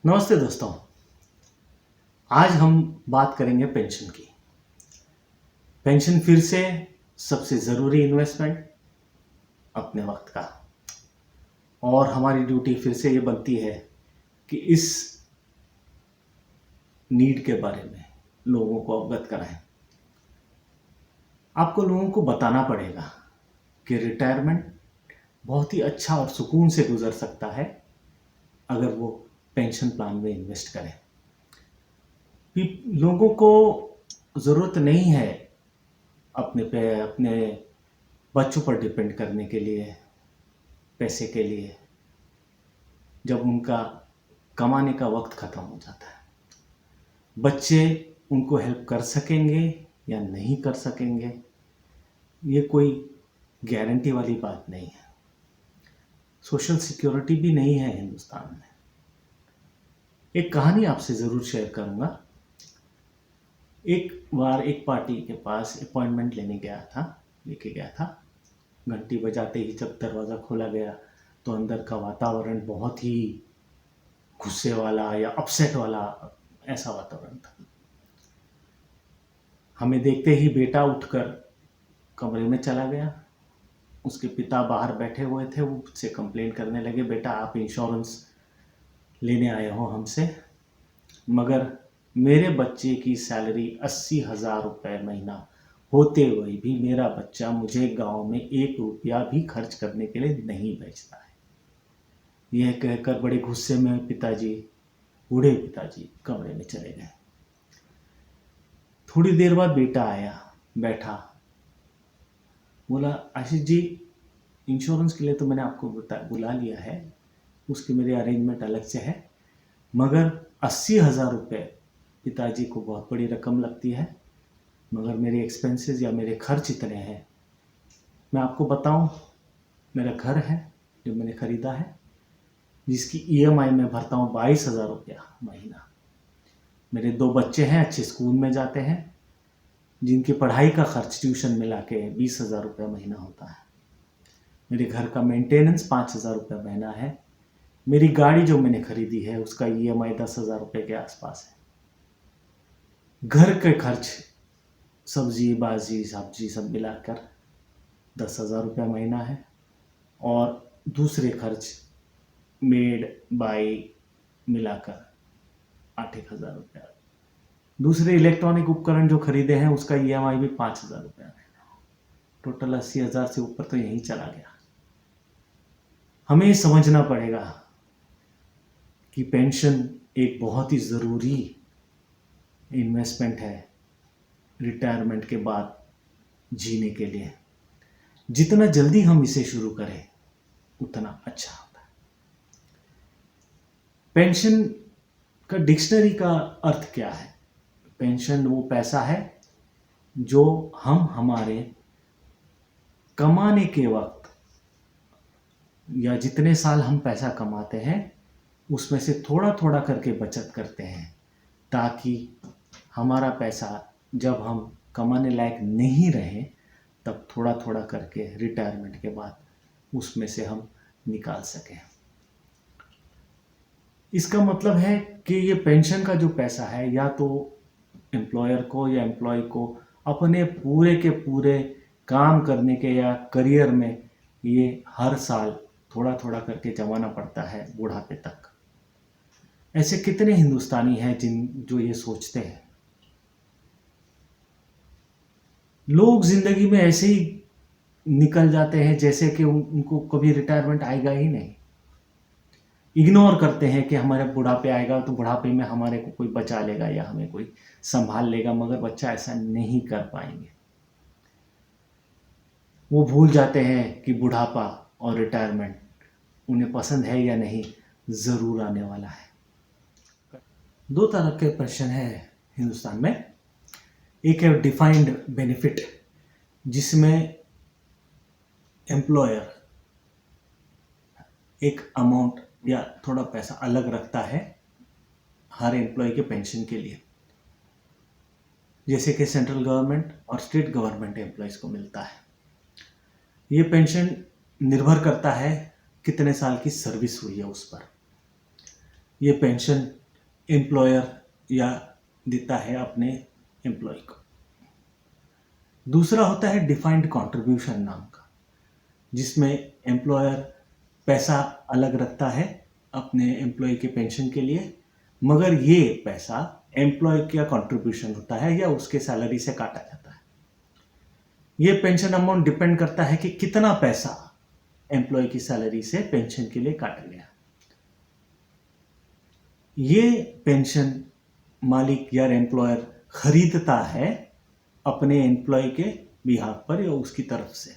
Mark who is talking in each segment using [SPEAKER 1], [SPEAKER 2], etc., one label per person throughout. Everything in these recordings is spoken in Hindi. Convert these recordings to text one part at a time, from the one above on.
[SPEAKER 1] नमस्ते दोस्तों। आज हम बात करेंगे पेंशन की। पेंशन फिर से सबसे ज़रूरी इन्वेस्टमेंट अपने वक्त का, और हमारी ड्यूटी फिर से ये बनती है कि इस नीड के बारे में लोगों को अवगत कराएं। आपको लोगों को बताना पड़ेगा कि रिटायरमेंट बहुत ही अच्छा और सुकून से गुजर सकता है अगर वो पेंशन प्लान में इन्वेस्ट करें। लोगों को ज़रूरत नहीं है अपने बच्चों पर डिपेंड करने के लिए, पैसे के लिए, जब उनका कमाने का वक्त ख़त्म हो जाता है। बच्चे उनको हेल्प कर सकेंगे या नहीं कर सकेंगे, ये कोई गारंटी वाली बात नहीं है। सोशल सिक्योरिटी भी नहीं है हिंदुस्तान में। एक कहानी आपसे ज़रूर शेयर करूँगा। एक बार एक पार्टी के पास अपॉइंटमेंट लेके गया था। घंटी बजाते ही जब दरवाज़ा खोला गया तो अंदर का वातावरण बहुत ही गुस्से वाला या अपसेट वाला ऐसा वातावरण था। हमें देखते ही बेटा उठकर कमरे में चला गया। उसके पिता बाहर बैठे हुए थे, वो मुझसे कंप्लेन करने लगे, बेटा आप इंश्योरेंस लेने आए हो हमसे, मगर मेरे बच्चे की सैलरी 80,000 रुपये महीना होते हुए भी मेरा बच्चा मुझे गांव में 1 रुपया भी खर्च करने के लिए नहीं भेजता है। यह कहकर बड़े गुस्से में बूढ़े पिताजी कमरे में चले गए। थोड़ी देर बाद बेटा आया, बैठा, बोला, आशीष जी, इंश्योरेंस के लिए तो मैंने आपको बुला लिया है, उसकी मेरी अरेंजमेंट अलग से है, मगर 80,000 रुपये पिताजी को बहुत बड़ी रकम लगती है, मगर मेरे एक्सपेंसेस या मेरे खर्च इतने हैं। मैं आपको बताऊं, मेरा घर है जो मैंने ख़रीदा है, जिसकी EMI मैं भरता हूँ 22,000 रुपया महीना। मेरे 2 बच्चे हैं, अच्छे स्कूल में जाते हैं, जिनकी पढ़ाई का खर्च ट्यूशन मिला के 20,000 रुपये महीना होता है। मेरे घर का मेंटेनेंस 5,000 रुपये महीना है। मेरी गाड़ी जो मैंने खरीदी है उसका EMI 10,000 रुपये के आसपास है। घर के खर्च, सब्जी सब मिलाकर 10,000 रुपये महीना है, और दूसरे खर्च मेड बाई मिलाकर 8,000 रुपया। दूसरे इलेक्ट्रॉनिक उपकरण जो खरीदे हैं उसका EMI भी 5,000 रुपया है। टोटल 80,000 से ऊपर तो यहीं चला गया। हमें समझना पड़ेगा कि पेंशन एक बहुत ही ज़रूरी इन्वेस्टमेंट है रिटायरमेंट के बाद जीने के लिए। जितना जल्दी हम इसे शुरू करें उतना अच्छा होता है। पेंशन का डिक्शनरी का अर्थ क्या है? पेंशन वो पैसा है जो हम हमारे कमाने के वक्त या जितने साल हम पैसा कमाते हैं उसमें से थोड़ा थोड़ा करके बचत करते हैं, ताकि हमारा पैसा जब हम कमाने लायक नहीं रहे तब थोड़ा थोड़ा करके रिटायरमेंट के बाद उसमें से हम निकाल सकें। इसका मतलब है कि ये पेंशन का जो पैसा है, या तो एम्प्लॉयर को या एम्प्लॉय को अपने पूरे के पूरे काम करने के या करियर में ये हर साल थोड़ा थोड़ा करके जमाना पड़ता है बुढ़ापे तक। ऐसे कितने हिंदुस्तानी हैं जो ये सोचते हैं। लोग जिंदगी में ऐसे ही निकल जाते हैं जैसे कि उनको कभी रिटायरमेंट आएगा ही नहीं। इग्नोर करते हैं कि हमारे बुढ़ापे आएगा तो बुढ़ापे में हमारे को कोई बचा लेगा या हमें कोई संभाल लेगा, मगर बच्चा ऐसा नहीं कर पाएंगे। वो भूल जाते हैं कि बुढ़ापा और रिटायरमेंट उन्हें पसंद है या नहीं, ज़रूर आने वाला है। 2 तरह के प्रश्न हैं हिंदुस्तान में। एक है डिफाइंड बेनिफिट, जिसमें एम्प्लॉयर एक अमाउंट या थोड़ा पैसा अलग रखता है हर एम्प्लॉय के पेंशन के लिए, जैसे कि सेंट्रल गवर्नमेंट और स्टेट गवर्नमेंट एम्प्लॉयज़ को मिलता है। ये पेंशन निर्भर करता है कितने साल की सर्विस हुई है उस पर। ये पेंशन एम्प्लॉयर या देता है अपने एम्प्लॉय को। दूसरा होता है डिफाइंड कंट्रीब्यूशन नाम का, जिसमें एम्प्लॉयर पैसा अलग रखता है अपने एम्प्लॉय के पेंशन के लिए, मगर ये पैसा एम्प्लॉय का कंट्रीब्यूशन होता है या उसके सैलरी से काटा जाता है। ये पेंशन अमाउंट डिपेंड करता है कि कितना पैसा एम्प्लॉय की सैलरी से पेंशन के लिए काटा गया। ये पेंशन मालिक या एम्प्लॉयर खरीदता है अपने एम्प्लॉय के बिहाफ पर या उसकी तरफ से।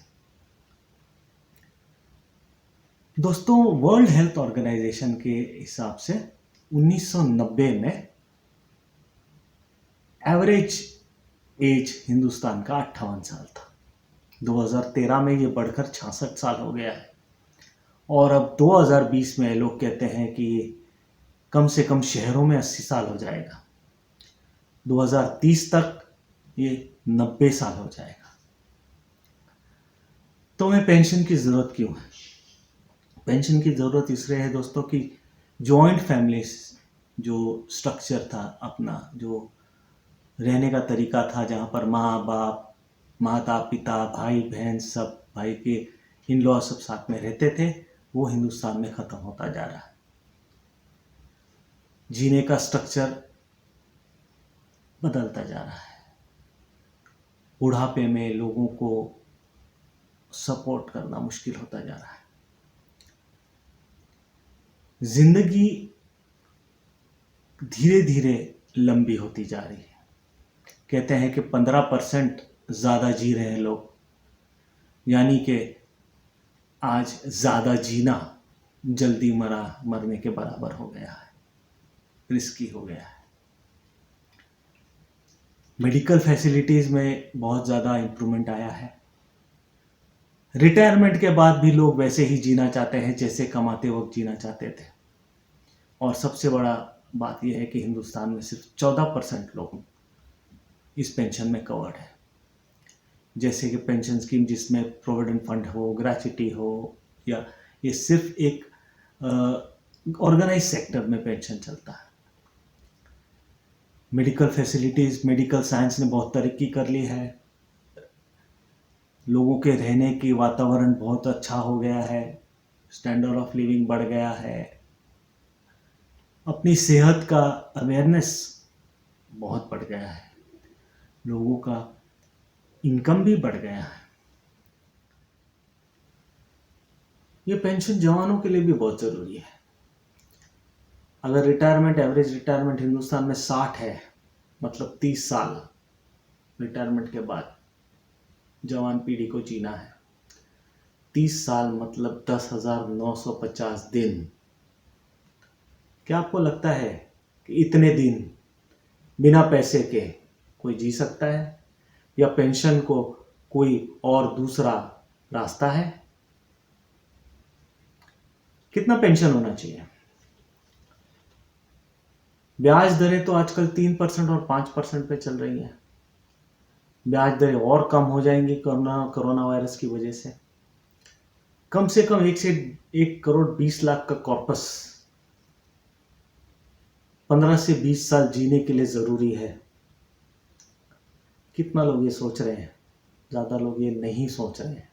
[SPEAKER 1] दोस्तों, वर्ल्ड हेल्थ ऑर्गेनाइजेशन के हिसाब से 1990 में एवरेज एज हिंदुस्तान का 58 साल था। 2013 में ये बढ़कर 66 साल हो गया है और अब 2020 में लोग कहते हैं कि कम से कम शहरों में 80 साल हो जाएगा। 2030 तक ये 90 साल हो जाएगा। तो हमें पेंशन की ज़रूरत क्यों है? पेंशन की ज़रूरत इसलिए है दोस्तों कि जॉइंट फैमिलीज जो स्ट्रक्चर था अपना, जो रहने का तरीका था, जहाँ पर माँ बाप, माता पिता, भाई बहन सब, भाई के इन लॉ सब साथ में रहते थे, वो हिंदुस्तान में ख़त्म होता जा रहा है। जीने का स्ट्रक्चर बदलता जा रहा है। बुढ़ापे में लोगों को सपोर्ट करना मुश्किल होता जा रहा है। जिंदगी धीरे धीरे लंबी होती जा रही है। कहते हैं कि 15% ज़्यादा जी रहे हैं लोग, यानी कि आज ज़्यादा जीना जल्दी मरने के बराबर हो गया है, रिस्की हो गया है। मेडिकल फैसिलिटीज़ में बहुत ज़्यादा इम्प्रूवमेंट आया है। रिटायरमेंट के बाद भी लोग वैसे ही जीना चाहते हैं जैसे कमाते वक्त जीना चाहते थे। और सबसे बड़ा बात यह है कि हिंदुस्तान में सिर्फ 14% लोग इस पेंशन में कवर्ड है। जैसे कि पेंशन स्कीम जिसमें प्रोविडेंट फंड हो, ग्रेच्युटी हो, या ये सिर्फ एक ऑर्गेनाइज सेक्टर में पेंशन चलता है। मेडिकल फैसिलिटीज़, मेडिकल साइंस ने बहुत तरक्की कर ली है। लोगों के रहने की वातावरण बहुत अच्छा हो गया है, स्टैंडर्ड ऑफ लिविंग बढ़ गया है, अपनी सेहत का अवेयरनेस बहुत बढ़ गया है, लोगों का इनकम भी बढ़ गया है। ये पेंशन जवानों के लिए भी बहुत ज़रूरी है। अगर रिटायरमेंट, एवरेज रिटायरमेंट हिंदुस्तान में 60 है, मतलब 30 साल रिटायरमेंट के बाद जवान पीढ़ी को जीना है। 30 साल मतलब 10,950 दिन। क्या आपको लगता है कि इतने दिन बिना पैसे के कोई जी सकता है, या पेंशन को कोई और दूसरा रास्ता है? कितना पेंशन होना चाहिए? ब्याज दरें तो आजकल 3% और 5% पे चल रही हैं। ब्याज दरें और कम हो जाएंगी कोरोना वायरस की वजह से। कम से कम 1 करोड़ 20 लाख का कॉर्पस 15 से 20 साल जीने के लिए ज़रूरी है। कितना लोग ये सोच रहे हैं? ज़्यादा लोग ये नहीं सोच रहे हैं।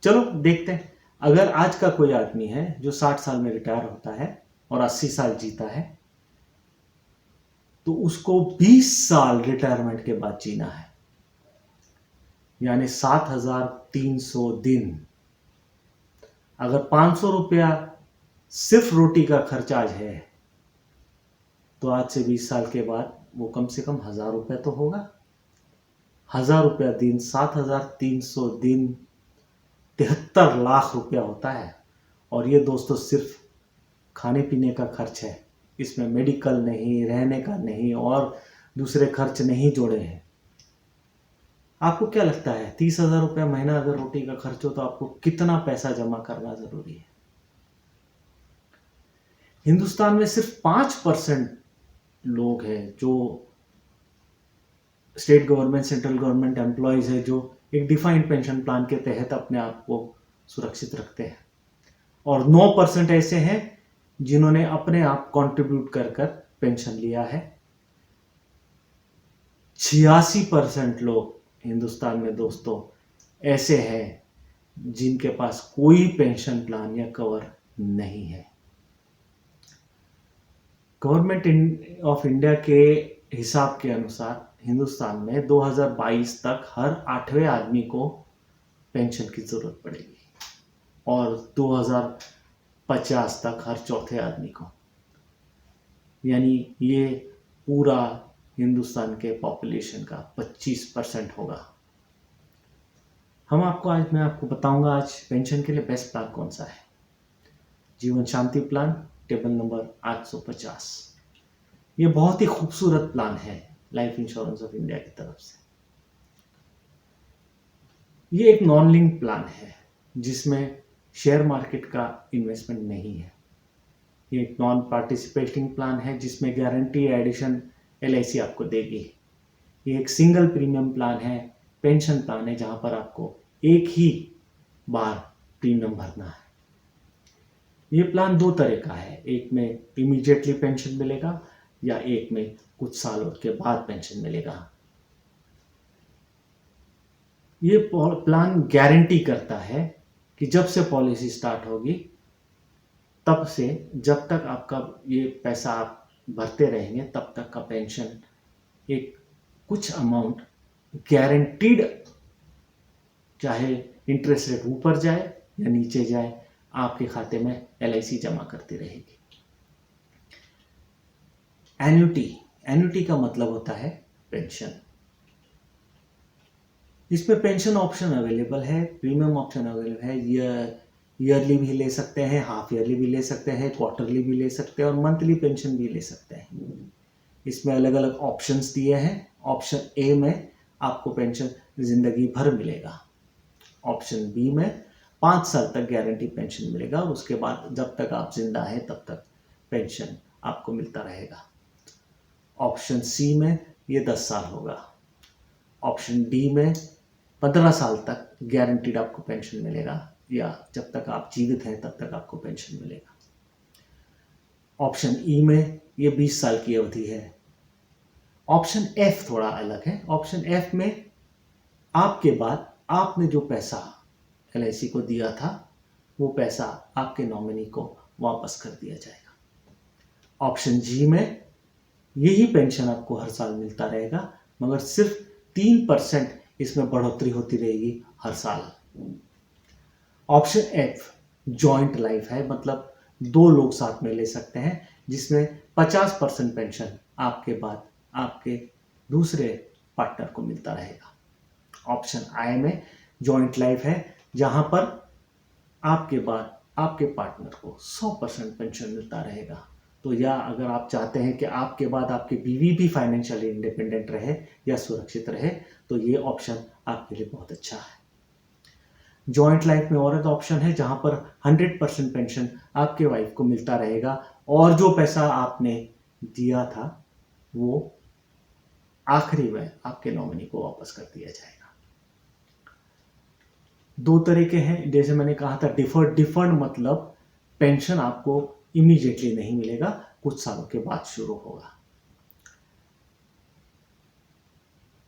[SPEAKER 1] चलो देखते हैं। अगर आज का कोई आदमी है जो 60 साल में रिटायर होता है और 80 साल जीता है, तो उसको 20 साल रिटायरमेंट के बाद जीना है, यानी 7,300 दिन। अगर 500 रुपया सिर्फ रोटी का खर्चा आज है, तो आज से 20 साल के बाद वो कम से कम 1,000 रुपया तो होगा। 1,000 रुपया दिन, 7,300 दिन, 73 लाख रुपया होता है। और ये दोस्तों सिर्फ खाने पीने का खर्च है, इसमें मेडिकल नहीं, रहने का नहीं, और दूसरे खर्च नहीं जोड़े हैं। आपको क्या लगता है 30,000 रुपया महीना अगर रोटी का खर्च हो तो आपको कितना पैसा जमा करना जरूरी है? हिंदुस्तान में सिर्फ 5% लोग हैं जो state government, central government employees है, जो एक डिफाइंड पेंशन प्लान के तहत अपने आप को सुरक्षित रखते हैं, और 9% ऐसे हैं जिन्होंने अपने आप कंट्रीब्यूट कर कर पेंशन लिया है। 86% लोग हिंदुस्तान में दोस्तों ऐसे हैं जिनके पास कोई पेंशन प्लान या कवर नहीं है। गवर्नमेंट ऑफ इंडिया के हिसाब के अनुसार हिंदुस्तान में 2022 तक हर 8वें आदमी को पेंशन की जरूरत पड़ेगी और 2050 तक हर चौथे आदमी को। यानी ये पूरा हिंदुस्तान के पॉपुलेशन का 25% होगा। मैं आपको बताऊंगा आज पेंशन के लिए बेस्ट प्लान कौन सा है। जीवन शांति प्लान टेबल नंबर 850। ये बहुत ही खूबसूरत प्लान है लाइफ इंश्योरेंस ऑफ इंडिया की तरफ से। ये एक नॉन लिंक प्लान है जिसमें शेयर मार्केट का इन्वेस्टमेंट नहीं है। ये एक नॉन पार्टिसिपेटिंग प्लान है जिसमें गारंटी एडिशन LIC आपको देगी। ये एक सिंगल प्रीमियम प्लान है, पेंशन प्लान है, जहां पर आपको एक ही बार प्रीमियम भरना है। ये प्लान दो तरह का है, एक में इमीडिएटली पेंशन मिलेगा या एक में कुछ सालों के बाद पेंशन मिलेगा। ये प्लान गारंटी करता है कि जब से पॉलिसी स्टार्ट होगी तब से जब तक आपका ये पैसा आप भरते रहेंगे तब तक का पेंशन एक कुछ अमाउंट गारंटीड, चाहे इंटरेस्ट रेट ऊपर जाए या नीचे जाए, आपके खाते में LIC जमा करती रहेगी। एन्युटी का मतलब होता है पेंशन। इसमें पेंशन ऑप्शन अवेलेबल है, प्रीमियम ऑप्शन अवेलेबल है। ईयरली भी ले सकते हैं, हाफ ईयरली भी ले सकते हैं, क्वार्टरली भी ले सकते हैं और मंथली पेंशन भी ले सकते हैं। इसमें अलग अलग ऑप्शंस दिए हैं। ऑप्शन A में आपको पेंशन जिंदगी भर मिलेगा। ऑप्शन B में 5 साल तक गारंटी पेंशन मिलेगा और उसके बाद जब तक आप जिंदा हैं तब तक पेंशन आपको मिलता रहेगा। ऑप्शन C में ये 10 साल होगा। ऑप्शन D में 15 साल तक गारंटीड आपको पेंशन मिलेगा या जब तक आप जीवित हैं तब तक आपको पेंशन मिलेगा। ऑप्शन E में ये 20 साल की अवधि है। ऑप्शन F थोड़ा अलग है। ऑप्शन F में आपके बाद आपने जो पैसा LIC को दिया था वो पैसा आपके नॉमिनी को वापस कर दिया जाएगा। ऑप्शन G में यही पेंशन आपको हर साल मिलता रहेगा मगर सिर्फ 3% इसमें बढ़ोतरी होती रहेगी हर साल। ऑप्शन F जॉइंट लाइफ है, मतलब 2 लोग साथ में ले सकते हैं जिसमें 50% पेंशन आपके बाद आपके दूसरे पार्टनर को मिलता रहेगा। ऑप्शन I में जॉइंट लाइफ है जहां पर आपके बाद आपके पार्टनर को 100% पेंशन मिलता रहेगा। तो या अगर आप चाहते हैं कि आपके बाद आपकी बीवी भी फाइनेंशियली इंडिपेंडेंट रहे या सुरक्षित रहे तो ये ऑप्शन आपके लिए बहुत अच्छा है। जॉइंट लाइफ में और एक ऑप्शन है जहां पर 100% पेंशन आपके वाइफ को मिलता रहेगा और जो पैसा आपने दिया था वो आखिरी में आपके नॉमिनी को वापस कर दिया जाएगा। 2 तरीके हैं, जैसे मैंने कहा था डिफर्ड मतलब पेंशन आपको इमीडिएटली नहीं मिलेगा, कुछ सालों के बाद शुरू होगा।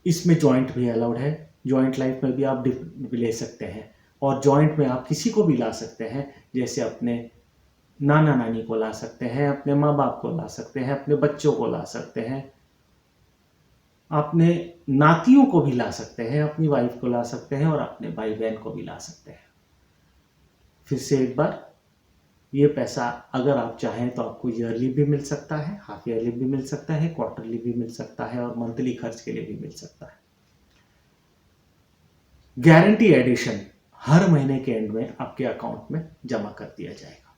[SPEAKER 1] इसमें जॉइंट भी अलाउड है। जॉइंट लाइफ में भी आप ले सकते हैं और जॉइंट में आप किसी को भी ला सकते हैं, जैसे अपने नाना नानी को ला सकते हैं, अपने माँ बाप को ला सकते हैं, अपने बच्चों को ला सकते हैं, अपने नातियों को भी ला सकते हैं, अपनी वाइफ को ला सकते हैं और अपने भाई बहन को भी ला सकते हैं। फिर से एक बार, ये पैसा अगर आप चाहें तो आपको ईयरली भी मिल सकता है, हाफ ईयरली भी मिल सकता है, क्वार्टरली भी मिल सकता है और मंथली खर्च के लिए भी मिल सकता है। गारंटी एडिशन हर महीने के एंड में आपके अकाउंट में जमा कर दिया जाएगा।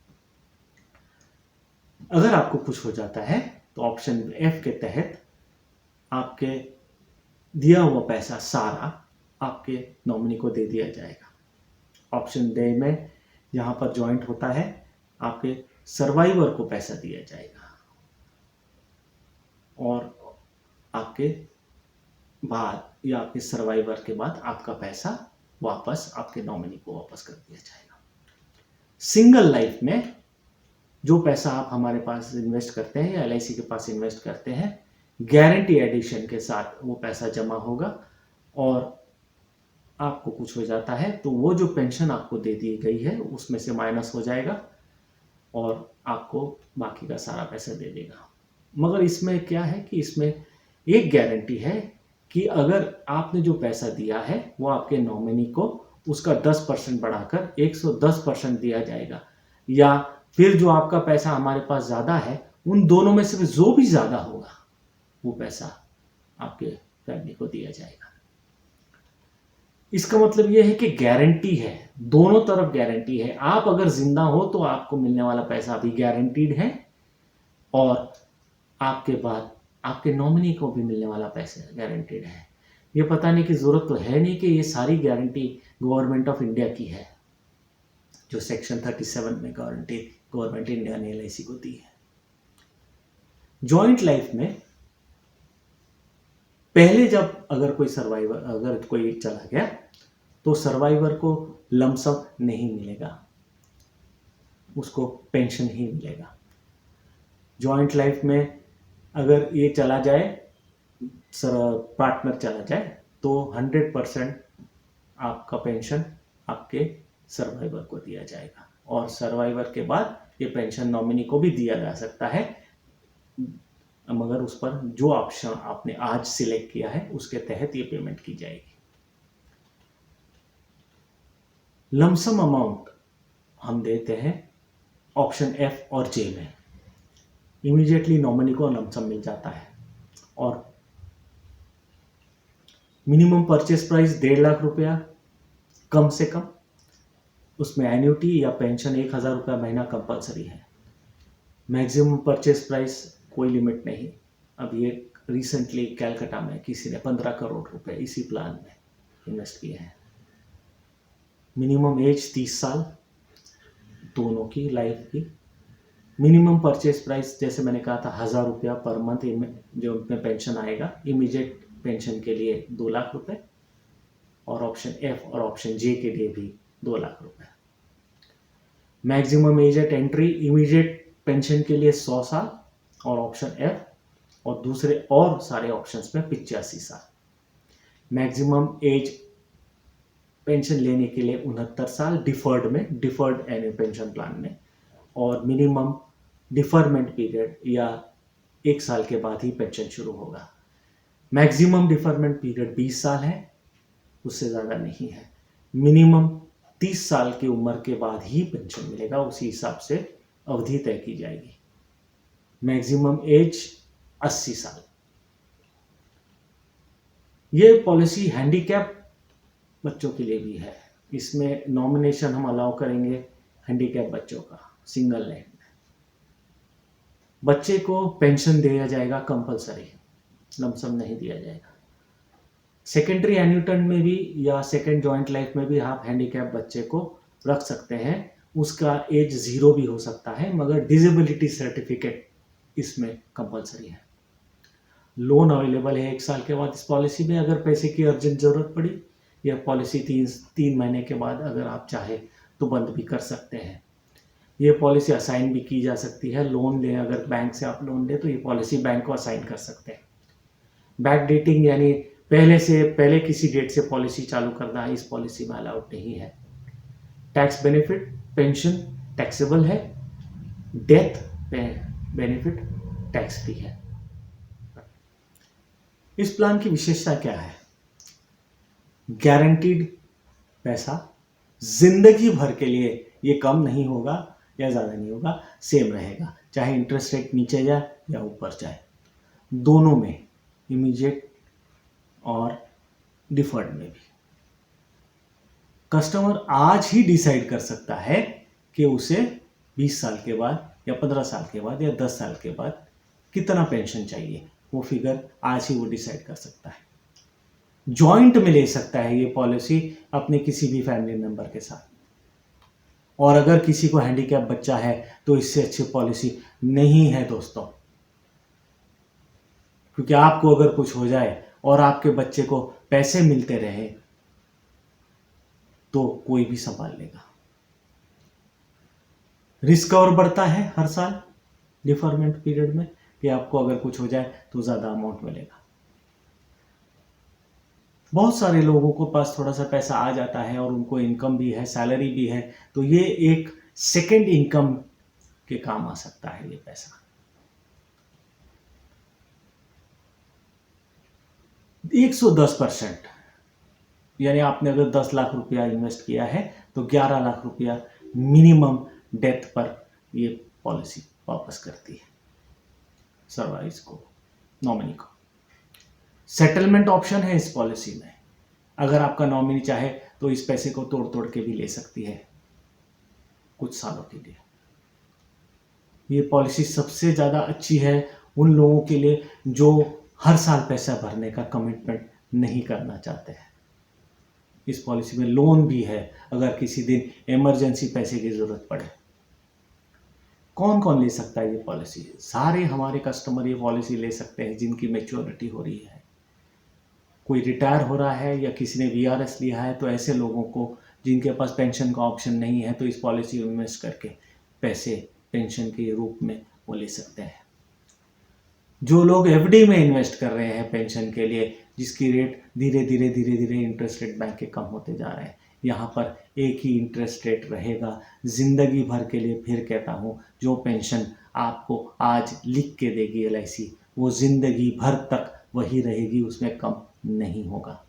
[SPEAKER 1] अगर आपको कुछ हो जाता है तो ऑप्शन F के तहत आपके दिया हुआ पैसा सारा आपके नॉमिनी को दे दिया जाएगा। ऑप्शन D में जहां पर जॉइंट होता है आपके सर्वाइवर को पैसा दिया जाएगा और आपके बाद या आपके सर्वाइवर के बाद आपका पैसा वापस आपके नॉमिनी को वापस कर दिया जाएगा। सिंगल लाइफ में जो पैसा आप हमारे पास इन्वेस्ट करते हैं या LIC के पास इन्वेस्ट करते हैं, गारंटी एडिशन के साथ वो पैसा जमा होगा, और आपको कुछ हो जाता है तो वो जो पेंशन आपको दे दी गई है उसमें से माइनस हो जाएगा और आपको बाकी का सारा पैसा दे देगा। मगर इसमें क्या है कि इसमें एक गारंटी है कि अगर आपने जो पैसा दिया है वो आपके नॉमिनी को उसका 10% बढ़ाकर 110% दिया जाएगा, या फिर जो आपका पैसा हमारे पास ज़्यादा है उन दोनों में से जो भी ज़्यादा होगा वो पैसा आपके फैमिली को दिया जाएगा। इसका मतलब ये है कि गारंटी है, दोनों तरफ गारंटी है। आप अगर जिंदा हो तो आपको मिलने वाला पैसा भी गारंटीड है, और आपके बाद आपके नॉमिनी को भी मिलने वाला पैसा गारंटीड है। ये बताने की ज़रूरत तो है नहीं कि ये सारी गारंटी गवर्नमेंट ऑफ इंडिया की है, जो सेक्शन 37 में गारंटी गवर्नमेंट इंडिया ने LIC को दी है। जॉइंट लाइफ में पहले जब अगर कोई चला गया तो सर्वाइवर को लमसम नहीं मिलेगा, उसको पेंशन ही मिलेगा। जॉइंट लाइफ में अगर ये चला जाए, पार्टनर चला जाए, तो 100% आपका पेंशन आपके सर्वाइवर को दिया जाएगा, और सर्वाइवर के बाद ये पेंशन नॉमिनी को भी दिया जा सकता है, मगर उस पर जो ऑप्शन आपने आज सिलेक्ट किया है उसके तहत ये पेमेंट की जाएगी। लमसम अमाउंट हम देते हैं ऑप्शन F और J में। इमीडिएटली नॉमिनी को लमसम मिल जाता है, और मिनिमम परचेस प्राइस 1.5 लाख रुपया कम से कम, उसमें एन्युटी या पेंशन 1,000 रुपया महीना कंपलसरी है। मैक्सिमम परचेस प्राइस कोई लिमिट नहीं। अब ये रिसेंटली कैलकाटा में किसी ने 15 करोड़ रुपए इसी प्लान में इन्वेस्ट किए हैं। मिनिमम एज 30 साल दोनों की लाइफ की। मिनिमम परचेस प्राइस जैसे मैंने कहा था 1,000 रुपया पर मंथ जो उनमें पेंशन आएगा, इमीडिएट पेंशन के लिए 2 लाख रुपए, और ऑप्शन F और ऑप्शन J के लिए भी 2 लाख रुपए। Maximum age eight entry immediate pension के लिए 100 साल और ऑप्शन F, और दूसरे और सारे ऑप्शंस में 85 साल। मैक्सिमम एज पेंशन लेने के लिए 69 साल डिफर्ड एनुअल पेंशन प्लान में, और मिनिमम डिफरमेंट पीरियड या 1 साल के बाद ही पेंशन शुरू होगा। मैक्सिमम डिफरमेंट पीरियड 20 साल है, उससे ज़्यादा नहीं है। मिनिमम 30 साल की उम्र के बाद ही पेंशन मिलेगा, उसी हिसाब से अवधि तय की जाएगी। मैक्सिमम एज 80 साल। ये पॉलिसी हैंडीकैप बच्चों के लिए भी है। इसमें नॉमिनेशन हम अलाउ करेंगे हैंडीकैप बच्चों का सिंगल लैंड में। बच्चे को पेंशन दिया जाएगा कंपलसरी, लमसम नहीं दिया जाएगा। सेकेंडरी एन्यूटन में भी या सेकेंड जॉइंट लाइफ में भी आप हैंडीकैप बच्चे को रख सकते हैं। उसका एज 0 भी हो सकता है, मगर डिसेबिलिटी सर्टिफिकेट इसमें कंपलसरी है। लोन अवेलेबल है 1 साल के बाद इस पॉलिसी में, अगर पैसे की अर्जेंट ज़रूरत पड़ी, या पॉलिसी 3 महीने के बाद अगर आप चाहे तो बंद भी कर सकते हैं। ये पॉलिसी असाइन भी की जा सकती है। लोन लें, अगर बैंक से आप लोन लें तो ये पॉलिसी बैंक को असाइन कर सकते हैं। बैक डेटिंग यानी पहले किसी डेट से पॉलिसी चालू करना इस पॉलिसी में अलाउड नहीं है। टैक्स बेनिफिट, पेंशन टैक्सेबल है, डेथ बेनिफिट टैक्स फ्री है। इस प्लान की विशेषता क्या है? गारंटीड पैसा जिंदगी भर के लिए, ये कम नहीं होगा या ज़्यादा नहीं होगा, सेम रहेगा, चाहे इंटरेस्ट रेट नीचे जाए या ऊपर जाए, दोनों में, इमीडिएट और डिफर्ड में भी। कस्टमर आज ही डिसाइड कर सकता है कि उसे 20 साल के बाद या 15 साल के बाद या 10 साल के बाद कितना पेंशन चाहिए। वो फिगर आज ही वो डिसाइड कर सकता है। जॉइंट में ले सकता है ये पॉलिसी अपने किसी भी फैमिली मेंबर के साथ। और अगर किसी को हैंडीकैप बच्चा है तो इससे अच्छी पॉलिसी नहीं है दोस्तों, क्योंकि आपको अगर कुछ हो जाए और आपके बच्चे को पैसे मिलते रहे तो कोई भी संभाल लेगा। रिस्क और बढ़ता है हर साल डिफरमेंट पीरियड में कि आपको अगर कुछ हो जाए तो ज़्यादा अमाउंट मिलेगा। बहुत सारे लोगों को पास थोड़ा सा पैसा आ जाता है और उनको इनकम भी है, सैलरी भी है, तो ये एक सेकेंड इनकम के काम आ सकता है ये पैसा। 110%, यानी आपने अगर 10 लाख रुपया इन्वेस्ट किया है तो 11 लाख रुपया मिनिमम डेथ पर ये पॉलिसी वापस करती है सर्वाइस को, नॉमिनी को। सेटलमेंट ऑप्शन है इस पॉलिसी में, अगर आपका नॉमिनी चाहे तो इस पैसे को तोड़ तोड़ के भी ले सकती है कुछ सालों के लिए। ये पॉलिसी सबसे ज़्यादा अच्छी है उन लोगों के लिए जो हर साल पैसा भरने का कमिटमेंट नहीं करना चाहते हैं। इस पॉलिसी में लोन भी है, अगर किसी दिन इमरजेंसी पैसे की ज़रूरत पड़े। कौन कौन ले सकता है ये पॉलिसी? सारे हमारे कस्टमर ये पॉलिसी ले सकते हैं जिनकी मैच्योरिटी हो रही है। कोई रिटायर हो रहा है या किसी ने वीआरएस लिया है, तो ऐसे लोगों को जिनके पास पेंशन का ऑप्शन नहीं है तो इस पॉलिसी में इन्वेस्ट करके पैसे पेंशन के रूप में वो ले सकते हैं। जो लोग एफडी में इन्वेस्ट कर रहे हैं पेंशन के लिए, जिसकी रेट धीरे धीरे इंटरेस्ट रेट बैंक के कम होते जा रहे हैं, यहाँ पर एक ही इंटरेस्ट रेट रहेगा ज़िंदगी भर के लिए। फिर कहता हूँ, जो पेंशन आपको आज लिख के देगी एलआईसी, वो ज़िंदगी भर तक वही रहेगी, उसमें कम नहीं होगा।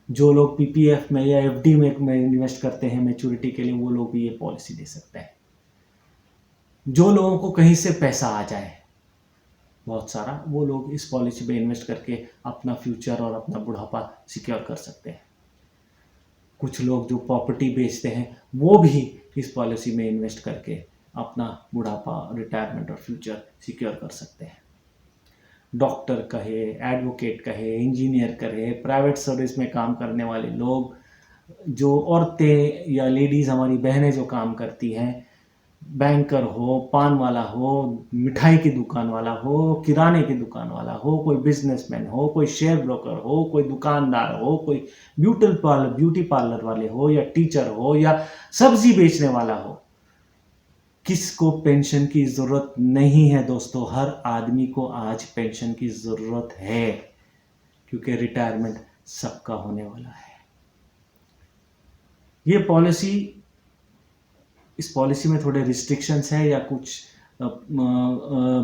[SPEAKER 1] जो लोग पीपीएफ में या एफडी में इन्वेस्ट करते हैं मैच्योरिटी के लिए, वो लोग भी ये पॉलिसी ले सकते हैं। जो लोगों को कहीं से पैसा आ जाए बहुत सारा, वो लोग इस पॉलिसी में इन्वेस्ट करके अपना फ्यूचर और अपना बुढ़ापा सिक्योर कर सकते हैं। कुछ लोग जो प्रॉपर्टी बेचते हैं वो भी इस पॉलिसी में इन्वेस्ट करके अपना बुढ़ापा, रिटायरमेंट और फ्यूचर सिक्योर कर सकते हैं। डॉक्टर कहे, एडवोकेट कहे, इंजीनियर कहे, प्राइवेट सर्विस में काम करने वाले लोग, जो औरतें या लेडीज़ हमारी बहनें जो काम करती हैं, बैंकर हो, पान वाला हो, मिठाई की दुकान वाला हो, किराने की दुकान वाला हो, कोई बिजनेसमैन हो, कोई शेयर ब्रोकर हो, कोई दुकानदार हो, कोई ब्यूटी पार्लर वाले हो, या टीचर हो, या सब्जी बेचने वाला हो, किसको पेंशन की ज़रूरत नहीं है दोस्तों? हर आदमी को आज पेंशन की ज़रूरत है, क्योंकि रिटायरमेंट सबका होने वाला है। ये पॉलिसी, इस पॉलिसी में थोड़े रिस्ट्रिक्शंस हैं, या कुछ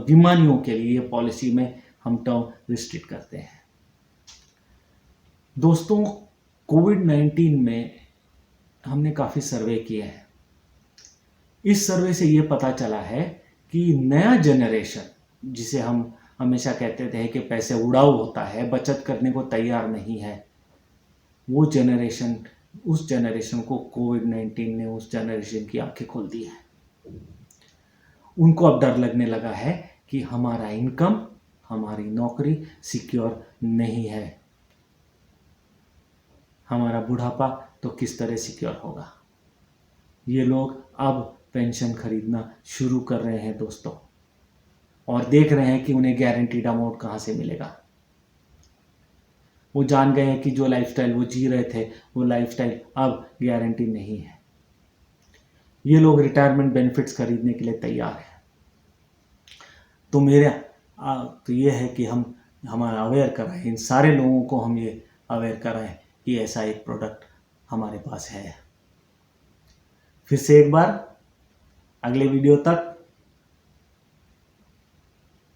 [SPEAKER 1] बीमारियों के लिए ये पॉलिसी में हम टर्म रिस्ट्रिक्ट करते हैं। दोस्तों, कोविड-19 में हमने काफ़ी सर्वे किए हैं। इस सर्वे से ये पता चला है कि नया जनरेशन, जिसे हम हमेशा कहते थे कि पैसे उड़ाऊ होता है, बचत करने को तैयार नहीं है, वो जनरेशन, उस जनरेशन को कोविड-19 ने उस जनरेशन की आंखें खोल दी है। उनको अब डर लगने लगा है कि हमारा इनकम, हमारी नौकरी सिक्योर नहीं है, हमारा बुढ़ापा तो किस तरह सिक्योर होगा। ये लोग अब पेंशन खरीदना शुरू कर रहे हैं दोस्तों, और देख रहे हैं कि उन्हें गारंटीड अमाउंट कहाँ से मिलेगा। वो जान गए हैं कि जो लाइफस्टाइल वो जी रहे थे, वो लाइफस्टाइल अब गारंटी नहीं है। ये लोग रिटायरमेंट बेनिफिट्स खरीदने के लिए तैयार हैं। तो मेरा तो ये है कि हम हमारा अवेयर कराएं, इन सारे लोगों को हम ये अवेयर कराएं कि ऐसा एक प्रोडक्ट हमारे पास है। फिर से एक बार, अगले वीडियो तक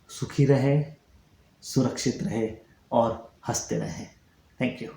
[SPEAKER 1] सुखी रहे, सुरक्षित रहे और हंसते रहें। Thank you.